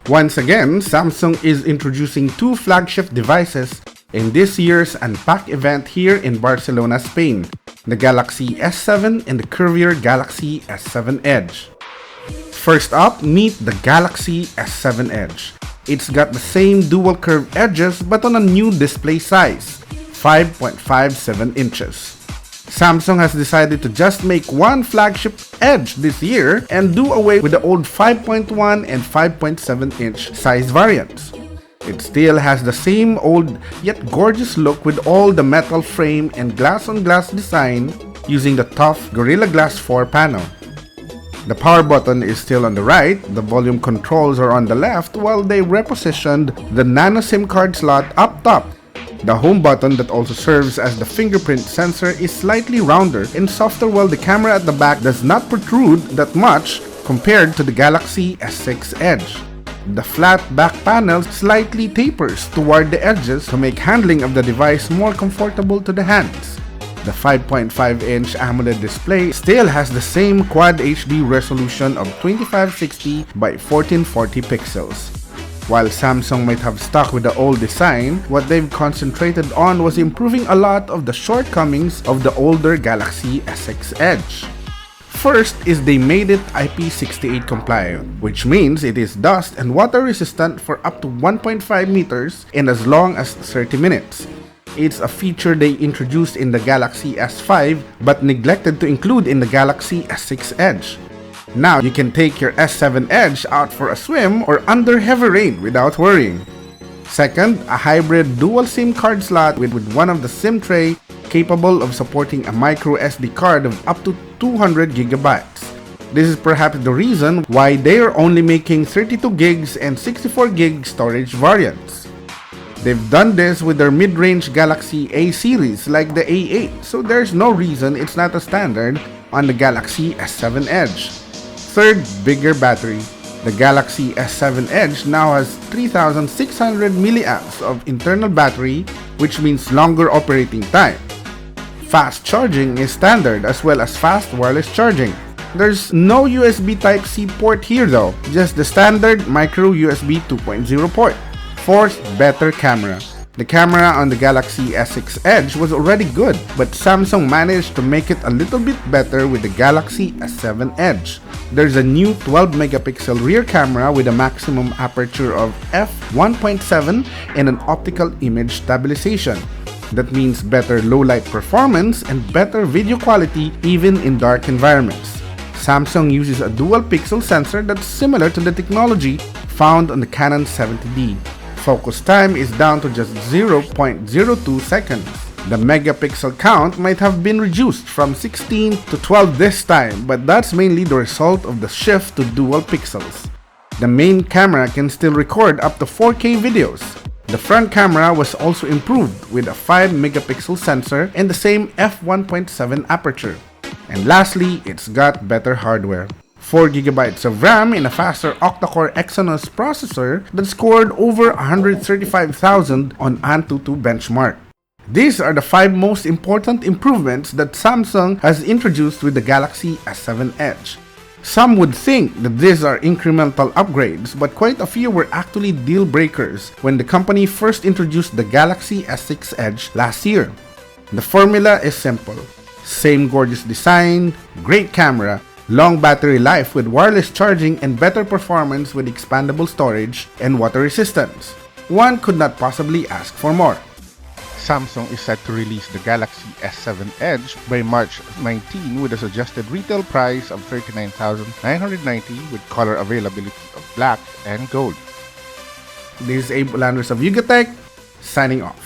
Once again, Samsung is introducing two flagship devices in this year's Unpack event here in Barcelona, Spain, the Galaxy S7 and the curvier Galaxy S7 Edge. First up, meet the Galaxy S7 Edge. It's got the same dual curved edges but on a new display size, 5.57 inches. Samsung has decided to just make one flagship Edge this year and do away with the old 5.1 and 5.7 inch size variants. It still has the same old yet gorgeous look with all the metal frame and glass-on-glass design using the tough Gorilla Glass 4 panel. The power button is still on the right, the volume controls are on the left, while they repositioned the nano SIM card slot up top. The home button that also serves as the fingerprint sensor is slightly rounder and softer, while the camera at the back does not protrude that much compared to the Galaxy S6 Edge. The flat back panel slightly tapers toward the edges to make handling of the device more comfortable to the hands. The 5.5-inch AMOLED display still has the same Quad HD resolution of 2560 by 1440 pixels. While Samsung might have stuck with the old design, what they've concentrated on was improving a lot of the shortcomings of the older Galaxy S6 Edge. First is they made it IP68 compliant, which means it is dust and water resistant for up to 1.5 meters and as long as 30 minutes. It's a feature they introduced in the Galaxy S5 but neglected to include in the Galaxy S6 Edge. Now you can take your S7 Edge out for a swim or under heavy rain without worrying. Second, a hybrid dual SIM card slot with one of the SIM tray capable of supporting a micro SD card of up to 200 gigabytes. This is perhaps the reason why they are only making 32 gigs and 64 gig storage variants. They've done this with their mid-range Galaxy A series like the A8, so there's no reason it's not a standard on the Galaxy S7 Edge. Third, bigger battery. The Galaxy S7 Edge now has 3600 milliamps of internal battery, which means longer operating time. Fast charging is standard as well as fast wireless charging. There's no USB Type-C port here though, just the standard micro USB 2.0 port. Fourth, better camera. The camera on the Galaxy S6 Edge was already good, but Samsung managed to make it a little bit better with the Galaxy S7 Edge. There's a new 12 megapixel rear camera with a maximum aperture of f1.7 and an optical image stabilization. That means better low light performance and better video quality even in dark environments. Samsung uses a dual pixel sensor that's similar to the technology found on the Canon 70D. Focus time is down to just 0.02 seconds. The megapixel count might have been reduced from 16 to 12 this time, but that's mainly the result of the shift to dual pixels. The main camera can still record up to 4K videos. The front camera was also improved with a 5 megapixel sensor and the same f1.7 aperture. And lastly, it's got better hardware. 4GB of RAM in a faster octa-core Exynos processor that scored over 135,000 on AnTuTu benchmark. These are the 5 most important improvements that Samsung has introduced with the Galaxy S7 Edge. Some would think that these are incremental upgrades, but quite a few were actually deal breakers when the company first introduced the Galaxy S6 Edge last year. The formula is simple. Same gorgeous design, great camera, long battery life with wireless charging and better performance with expandable storage and water resistance. One could not possibly ask for more. Samsung is set to release the Galaxy S7 Edge by March 19 with a suggested retail price of $39,990 with color availability of black and gold. This is Abe Olandres of Yugatech, signing off.